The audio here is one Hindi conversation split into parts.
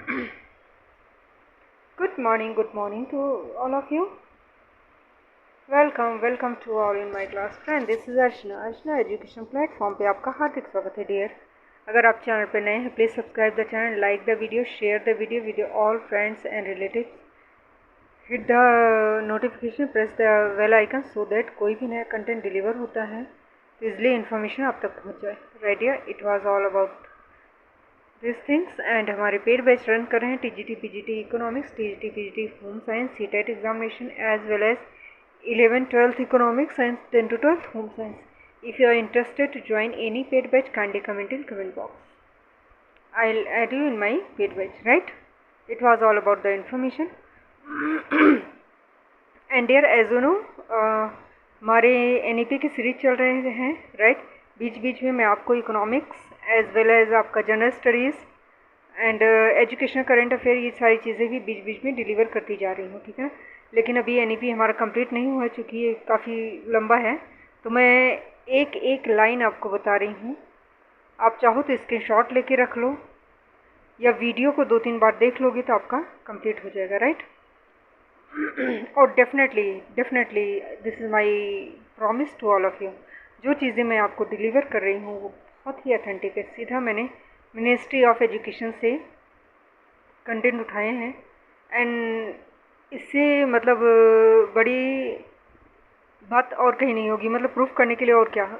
Good morning to all of you. Welcome to all in my class. Friend, this is Arshna education platform पे आपका हार्दिक स्वागत है डियर. अगर आप चैनल पे नए हैं please subscribe the channel, like the video, share the video with all friends and relatives. Hit the notification, press the bell icon so that कोई भी नया कंटेंट डिलीवर होता है तो इजली इन्फॉर्मेशन आप तक पहुँच जाए. Right dear, it was all about this things. And हमारे पेड बैच रन कर रहे हैं TGT PGT economics, TGT PGT home science, CTET examination as well as 11th-12th economics and 10 to 12th home science. If you are interested to join any paid batch, kindly comment in comment box. I'll add you in my paid batch. Right? It was all about the information. And dear, as you know, हमारे NEP की सीरीज चल रहे हैं. राइट, बीच बीच में मैं आपको इकोनॉमिक्स एज वेल एज आपका general studies and educational current affair, ये सारी चीज़ें भी बीच बीच में डिलीवर करती जा रही हूँ. ठीक है, लेकिन अभी NEP हमारा कंप्लीट नहीं हुआ चूँकि ये काफ़ी लंबा है, तो मैं एक एक लाइन आपको बता रही हूँ. आप चाहो तो स्क्रीनशॉट लेके रख लो या वीडियो को 2-3 बार देख लोगे तो आपका कंप्लीट हो जाएगा. राइट. और definitely this is my promise to all of you, जो चीज़ें मैं आपको डिलीवर कर रही हूँ वो बहुत ही अथेंटिक है. सीधा मैंने मिनिस्ट्री ऑफ एजुकेशन से कंटेंट उठाए हैं. एंड इससे मतलब बड़ी बात और कहीं नहीं होगी, मतलब प्रूफ करने के लिए. और क्या,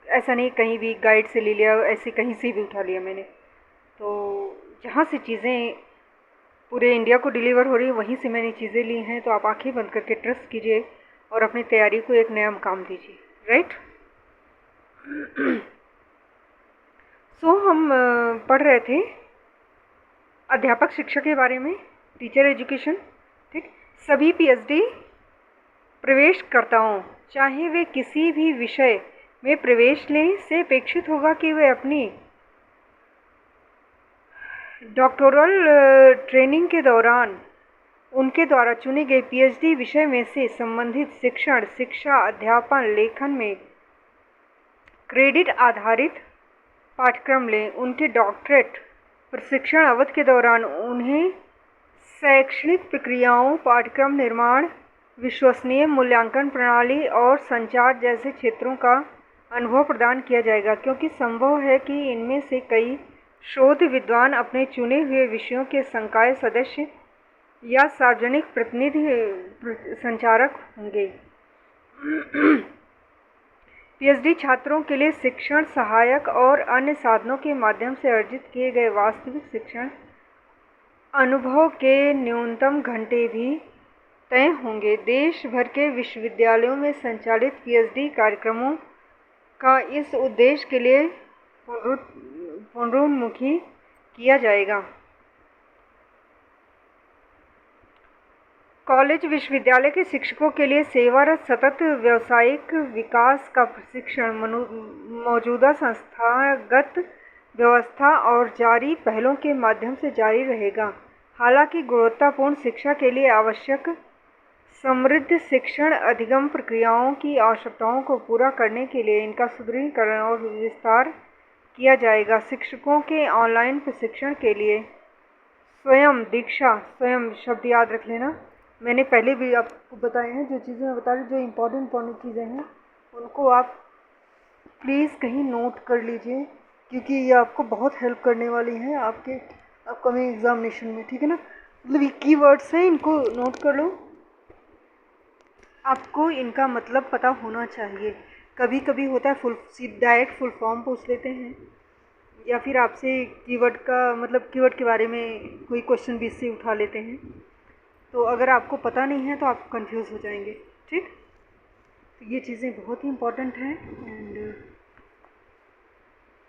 ऐसा नहीं कहीं भी गाइड से ले लिया, ऐसे कहीं से भी उठा लिया मैंने. तो जहाँ से चीज़ें पूरे इंडिया को डिलीवर हो रही है वहीं से मैंने चीज़ें ली हैं. तो आप आंखें बंद करके ट्रस्ट कीजिए और अपनी तैयारी को एक नया मुकाम दीजिए. राइट. सो हम पढ़ रहे थे अध्यापक शिक्षा के बारे में, टीचर एजुकेशन. ठीक, सभी PhD प्रवेशकर्ताओं चाहे वे किसी भी विषय में प्रवेश लें से अपेक्षित होगा कि वे अपनी डॉक्टोरल ट्रेनिंग के दौरान उनके द्वारा चुने गए PhD विषय में से संबंधित शिक्षण, शिक्षा, अध्यापन, लेखन में क्रेडिट आधारित पाठ्यक्रम लें. उनके डॉक्टरेट प्रशिक्षण अवधि के दौरान उन्हें शैक्षणिक प्रक्रियाओं, पाठ्यक्रम निर्माण, विश्वसनीय मूल्यांकन प्रणाली और संचार जैसे क्षेत्रों का अनुभव प्रदान किया जाएगा, क्योंकि संभव है कि इनमें से कई शोध विद्वान अपने चुने हुए विषयों के संकाय सदस्य या सार्वजनिक प्रतिनिधि संचारक होंगे. PhD छात्रों के लिए शिक्षण सहायक और अन्य साधनों के माध्यम से अर्जित किए गए वास्तविक शिक्षण अनुभव के न्यूनतम घंटे भी तय होंगे. देश भर के विश्वविद्यालयों में संचालित PhD कार्यक्रमों का इस उद्देश्य के लिए पुनरुन्मुखी किया जाएगा. कॉलेज विश्वविद्यालय के शिक्षकों के लिए सेवारत सतत व्यावसायिक विकास का प्रशिक्षण मौजूदा संस्थागत व्यवस्था और जारी पहलों के माध्यम से जारी रहेगा. हालांकि गुणवत्तापूर्ण शिक्षा के लिए आवश्यक समृद्ध शिक्षण अधिगम प्रक्रियाओं की आवश्यकताओं को पूरा करने के लिए इनका सुदृढ़ीकरण और विस्तार किया जाएगा. शिक्षकों के ऑनलाइन प्रशिक्षण के लिए स्वयं दीक्षा, स्वयं शब्द याद रख लेना, मैंने पहले भी आपको बताए हैं. जो चीज़ें मैं बता रही हूँ, जो इम्पोर्टेंट चीज़ें हैं उनको आप प्लीज़ कहीं नोट कर लीजिए, क्योंकि ये आपको बहुत हेल्प करने वाली हैं आपके अपकमिंग एग्जामिनेशन में. ठीक है ना, मतलब ये कीवर्ड्स हैं, इनको नोट कर लो. आपको इनका मतलब पता होना चाहिए. कभी कभी होता है डायरेक्ट फुल फॉर्म पूछ लेते हैं या फिर आपसे कीवर्ड का मतलब कीवर्ड के बारे में कोई क्वेश्चन भी इससे उठा लेते हैं. तो अगर आपको पता नहीं है तो आप कंफ्यूज हो जाएंगे. ठीक, तो ये चीज़ें बहुत ही इम्पोर्टेंट हैं. एंड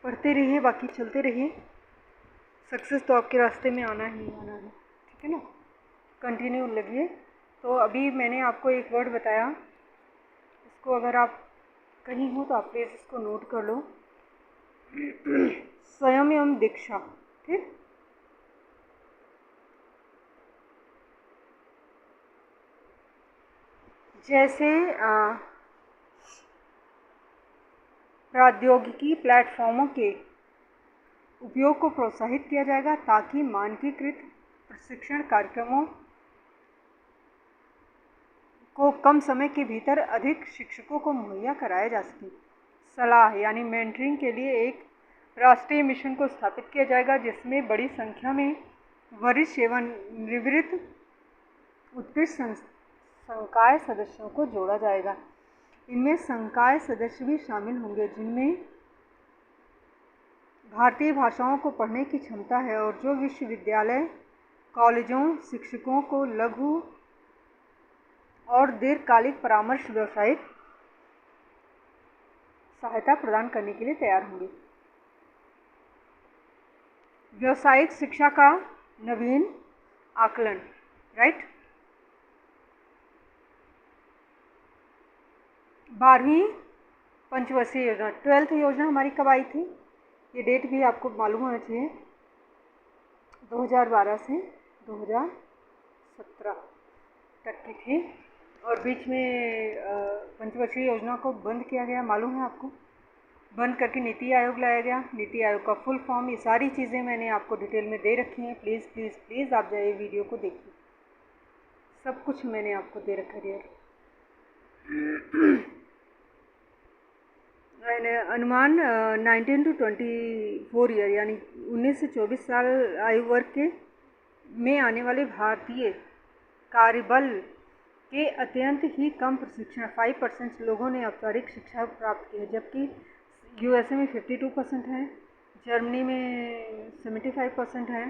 पढ़ते रहिए, बाकी चलते रहिए. सक्सेस तो आपके रास्ते में आना ही आना है. ठीक है ना, कंटिन्यू लगिए. तो अभी मैंने आपको एक वर्ड बताया, इसको अगर आप कहीं हो तो आप प्लीज़ इसको नोट कर लो. स्वयं एवं दीक्षा. ठीक, जैसे प्रौद्योगिकी प्लेटफॉर्मों के उपयोग को प्रोत्साहित किया जाएगा ताकि मानकीकृत प्रशिक्षण कार्यक्रमों को कम समय के भीतर अधिक शिक्षकों को मुहैया कराया जा सके। सलाह यानी मेंटरिंग के लिए एक राष्ट्रीय मिशन को स्थापित किया जाएगा जिसमें बड़ी संख्या में वरिष्ठ सेवानिवृत्त उत्कृष्ट संकाय सदस्यों को जोड़ा जाएगा। इनमें संकाय सदस्य भी शामिल होंगे जिनमें भारतीय भाषाओं को पढ़ने की क्षमता है और जो विश्वविद्यालय कॉलेजों शिक्षकों को लघु और दीर्घकालिक परामर्श व्यावसायिक सहायता प्रदान करने के लिए तैयार होंगे। व्यावसायिक शिक्षा का नवीन आकलन, राइट। 12वीं पंचवर्षीय योजना, 12th योजना हमारी कब आई थी? ये डेट भी आपको मालूम होना चाहिए। 2012 से 2017 तक की थी और बीच में पंचवर्षीय योजना को बंद किया गया, मालूम है आपको। बंद करके नीति आयोग लाया गया। नीति आयोग का फुल फॉर्म, ये सारी चीज़ें मैंने आपको डिटेल में दे रखी हैं। प्लीज़ प्लीज़ प्लीज़ आप जाइए वीडियो को देखिए, सब कुछ मैंने आपको दे रखा है। अनुमान 19 to 24 ईयर यानी 19 से 24 साल आयु वर्ग के में आने वाले भारतीय कार्यबल के अत्यंत ही कम प्रशिक्षण 5% लोगों ने औपचारिक शिक्षा प्राप्त की है, जबकि यूएसए में 52% है, जर्मनी में 75% है,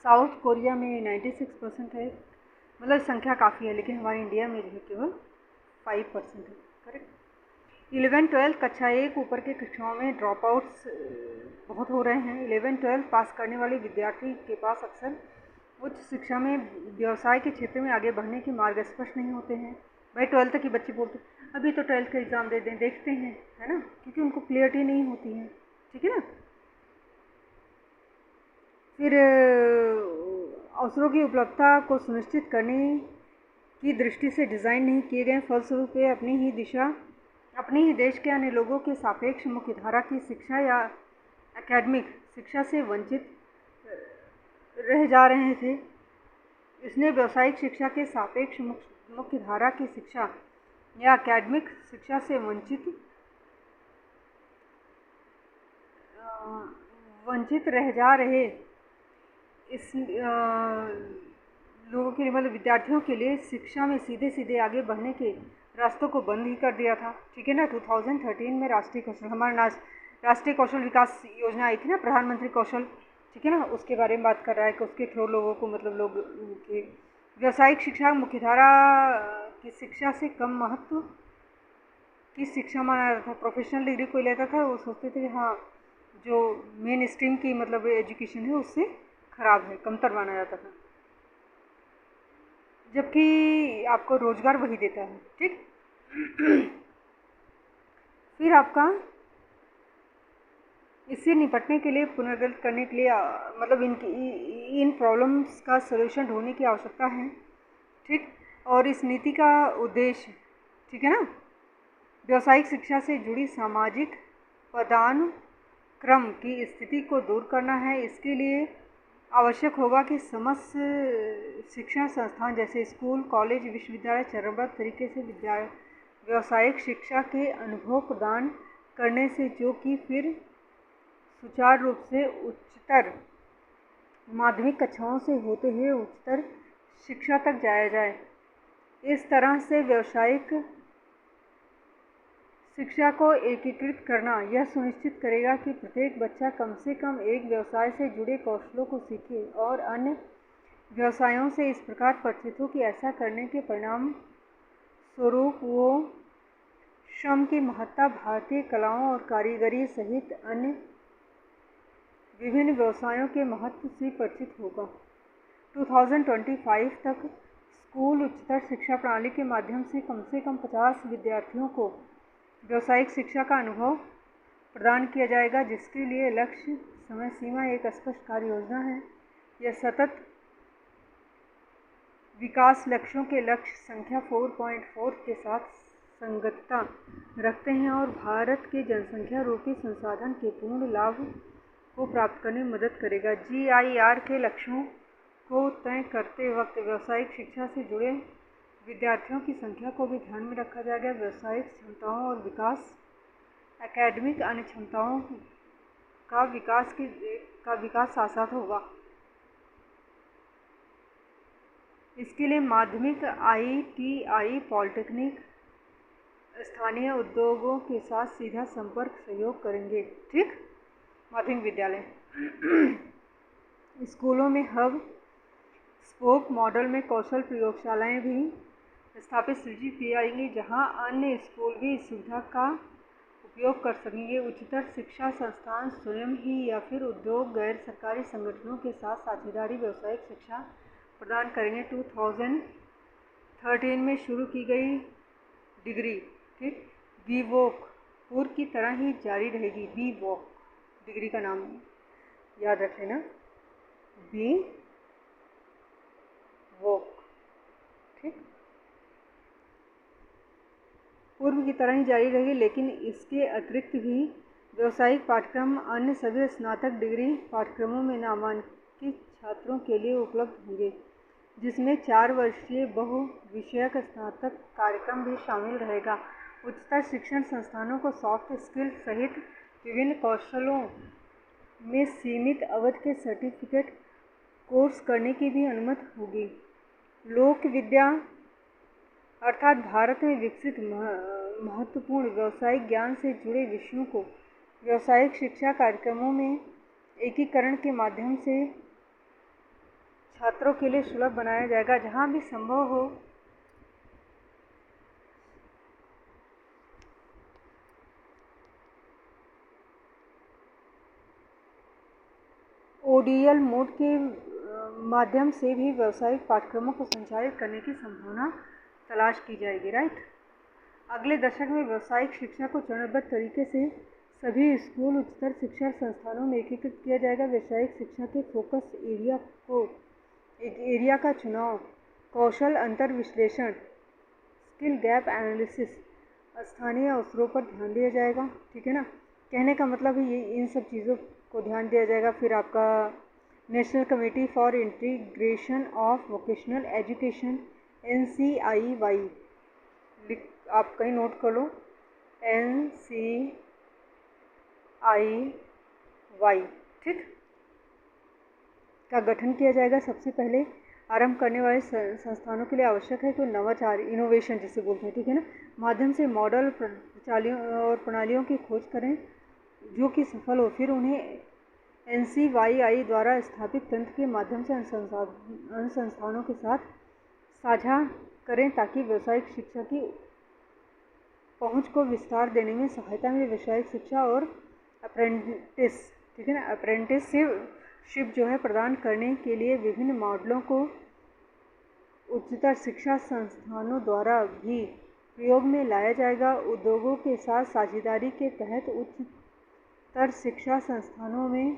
साउथ कोरिया में 96% है। मतलब संख्या काफ़ी है, लेकिन हमारे इंडिया में जो है केवल 5% है। करेक्ट। 11-12 कक्षा 1 ऊपर के कक्षाओं में ड्रॉप आउट्स बहुत हो रहे हैं। 11-12 पास करने वाले विद्यार्थी के पास अक्सर उच्च शिक्षा में व्यवसाय के क्षेत्र में आगे बढ़ने के मार्ग स्पष्ट नहीं होते हैं। भाई 12th तक की बच्चे बोलते अभी तो 12th का एग्ज़ाम दे दें, देखते हैं, है ना, क्योंकि उनको क्लियरिटी नहीं होती है। ठीक है ना। फिर अवसरों की उपलब्धता को सुनिश्चित करने की दृष्टि से डिज़ाइन नहीं किए गए, फलस्वरूप वे अपने ही देश के अन्य लोगों के सापेक्ष मुख्यधारा की शिक्षा या एकेडमिक शिक्षा से वंचित रह जा रहे थे। इसने व्यावसायिक शिक्षा के सापेक्ष मुख्यधारा की शिक्षा या एकेडमिक शिक्षा से वंचित रह जा रहे इस लोगों के लिए, मतलब विद्यार्थियों के लिए शिक्षा में सीधे सीधे आगे बढ़ने के रास्तों को बंद ही कर दिया था। ठीक है ना। 2013 में राष्ट्रीय कौशल विकास योजना आई थी ना, प्रधानमंत्री कौशल, ठीक है ना, उसके बारे में बात कर रहा है कि उसके थ्रू लोगों को, मतलब लोग के व्यावसायिक शिक्षा मुख्यधारा की शिक्षा से कम महत्व की शिक्षा माना जाता था। प्रोफेशनल डिग्री कोई लेता था वो सोचते थे कि हाँ जो मेन स्ट्रीम की मतलब एजुकेशन है उससे ख़राब है, कमतर माना जाता था, जबकि आपको रोज़गार वही देता है। ठीक। फिर आपका इससे निपटने के लिए, पुनर्गठित करने के लिए, मतलब इन प्रॉब्लम्स का सलूशन ढूंढने की आवश्यकता है। ठीक। और इस नीति का उद्देश्य, ठीक है ना, व्यावसायिक शिक्षा से जुड़ी सामाजिक पदानुक्रम की स्थिति को दूर करना है। इसके लिए आवश्यक होगा कि समस्त शिक्षण संस्थान जैसे स्कूल, कॉलेज, विश्वविद्यालय चरणबद्ध तरीके से व्यावसायिक शिक्षा के अनुभव प्रदान करने से जो कि फिर सुचारू रूप से उच्चतर माध्यमिक कक्षाओं से होते हुए उच्चतर शिक्षा तक जाया जाए। इस तरह से व्यावसायिक शिक्षा को एकीकृत करना यह सुनिश्चित करेगा कि प्रत्येक बच्चा कम से कम एक व्यवसाय से जुड़े कौशलों को सीखे और अन्य व्यवसायों से इस प्रकार परिचित हो कि ऐसा करने के परिणाम स्वरूप वो श्रम की महत्ता, भारतीय कलाओं और कारीगरी सहित अन्य विभिन्न व्यवसायों के महत्व से परिचित होगा। 2025 तक स्कूल उच्चतर शिक्षा प्रणाली के माध्यम से कम 50 विद्यार्थियों को व्यावसायिक शिक्षा का अनुभव प्रदान किया जाएगा, जिसके लिए लक्ष्य, समय सीमा एक स्पष्ट कार्य योजना है। यह सतत विकास लक्ष्यों के लक्ष्य संख्या 4.4 के साथ संगतता रखते हैं और भारत के जनसंख्या रूपी संसाधन के पूर्ण लाभ को प्राप्त करने में मदद करेगा। GIR के लक्ष्यों को तय करते वक्त व्यावसायिक शिक्षा से जुड़े विद्यार्थियों की संख्या को भी ध्यान में रखा जाएगा। व्यावसायिक क्षमताओं और विकास, एकेडमिक अन्य क्षमताओं का विकास साथ साथ होगा। इसके लिए माध्यमिक, ITI, पॉलिटेक्निक स्थानीय उद्योगों के साथ सीधा संपर्क सहयोग करेंगे। ठीक, माध्यमिक विद्यालय स्कूलों में हब स्पोक मॉडल में कौशल प्रयोगशालाएं भी स्थापित सुनिश्चित की जाएंगी, जहां अन्य स्कूल भी इस सुविधा का उपयोग कर सकेंगे। उच्चतर शिक्षा संस्थान स्वयं ही या फिर उद्योग, गैर सरकारी संगठनों के साथ साझेदारी व्यावसायिक शिक्षा प्रदान करेंगे। 2013 में शुरू की गई डिग्री, ठीक, VWOC पूर्व की तरह ही जारी रहेगी। VWOC डिग्री का नाम याद रख लेना, VWOC, ठीक, पूर्व की तरह ही जारी रहेगी, लेकिन इसके अतिरिक्त भी व्यावसायिक पाठ्यक्रम अन्य सभी स्नातक डिग्री पाठ्यक्रमों में नामांकित छात्रों के लिए उपलब्ध होंगे, जिसमें 4 वर्षीय बहुविषयक स्नातक कार्यक्रम भी शामिल रहेगा। उच्चतर शिक्षण संस्थानों को सॉफ्ट स्किल सहित विभिन्न कौशलों में सीमित अवधि के सर्टिफिकेट कोर्स करने की भी अनुमति होगी। लोक विद्या अर्थात भारत में विकसित महत्वपूर्ण व्यावसायिक ज्ञान से जुड़े विषयों को व्यावसायिक शिक्षा कार्यक्रमों में एकीकरण के माध्यम से छात्रों के लिए सुलभ बनाया जाएगा। जहां भी संभव हो ODL मोड के माध्यम से भी व्यावसायिक पाठ्यक्रमों को संचालित करने की संभावना तलाश की जाएगी। राइट, अगले दशक में व्यावसायिक शिक्षा को चरणबद्ध तरीके से सभी स्कूल, उच्चतर शिक्षा संस्थानों में एकीकृत किया जाएगा। व्यावसायिक शिक्षा के फोकस एरिया का चुनाव, कौशल अंतर विश्लेषण, स्किल गैप एनालिसिस, स्थानीय अवसरों पर ध्यान दिया जाएगा। ठीक है ना, कहने का मतलब है ये इन सब चीज़ों को ध्यान दिया जाएगा। फिर आपका national committee for integration of vocational education, NCIY, आप कहीं नोट कर लो, NCIY, ठीक, का गठन किया जाएगा। सबसे पहले आरंभ करने वाले संस्थानों के लिए आवश्यक है कि नवाचार, इनोवेशन जिसे बोलते हैं, ठीक है ना, माध्यम से मॉडल प्रणालियों की खोज करें जो कि सफल हो। फिर उन्हें NCYI द्वारा स्थापित तंत्र के माध्यम से अनुसंधानों के साथ साझा करें ताकि व्यावसायिक शिक्षा की पहुंच को विस्तार देने में सहायता मिले। व्यावसायिक शिक्षा और अप्रेंटिस, ठीक है ना, अप्रेंटिसशिप जो है प्रदान करने के लिए विभिन्न मॉडलों को उच्चतर शिक्षा संस्थानों द्वारा भी प्रयोग में लाया जाएगा। उद्योगों के साथ साझेदारी के तहत उच्चतर शिक्षा संस्थानों में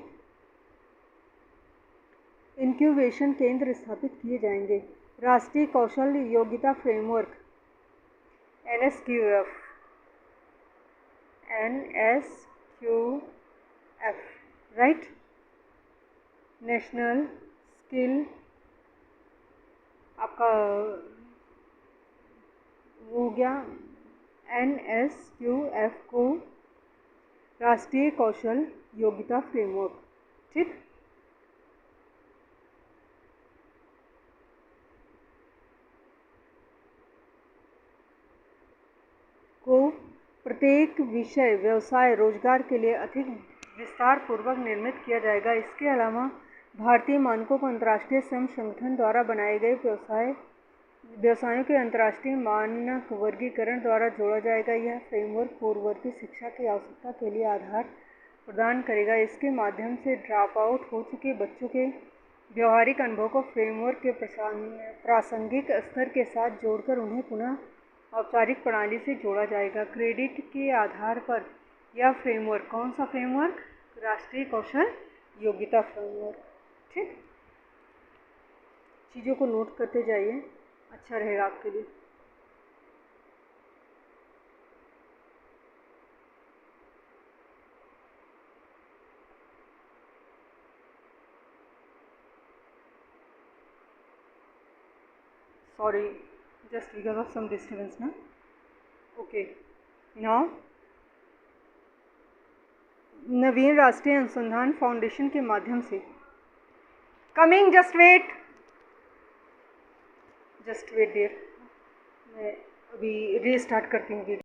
इंक्यूबेशन केंद्र स्थापित किए जाएंगे। राष्ट्रीय कौशल योग्यता framework NSQF, right, national skill आपका हो गया NSQF को राष्ट्रीय कौशल योग्यता फ्रेमवर्क, ठीक, को प्रत्येक विषय, व्यवसाय, रोजगार के लिए अधिक विस्तार पूर्वक निर्मित किया जाएगा। इसके अलावा भारतीय मानकों को अंतर्राष्ट्रीय श्रम संगठन द्वारा बनाए गए व्यवसायों के अंतर्राष्ट्रीय मानक वर्गीकरण द्वारा जोड़ा जाएगा। यह फ्रेमवर्क पूर्ववर्ती शिक्षा की आवश्यकता के लिए आधार प्रदान करेगा। इसके माध्यम से ड्रॉप आउट हो चुके बच्चों के व्यवहारिक अनुभव को फ्रेमवर्क के प्रासंगिक स्तर के साथ जोड़कर उन्हें पुनः औपचारिक प्रणाली से जोड़ा जाएगा। क्रेडिट के आधार पर यह फ्रेमवर्क, कौन सा फ्रेमवर्क? राष्ट्रीय कौशल योग्यता फ्रेमवर्क, ठीक, चीज़ों को नोट करते जाइए, अच्छा रहेगा आपके लिए। Sorry, just because of some disturbance ना. ओके, नाउ नवीन राष्ट्रीय अनुसंधान फाउंडेशन के माध्यम से कमिंग, जस्ट वेट डियर, मैं अभी रीस्टार्ट करती हूँ.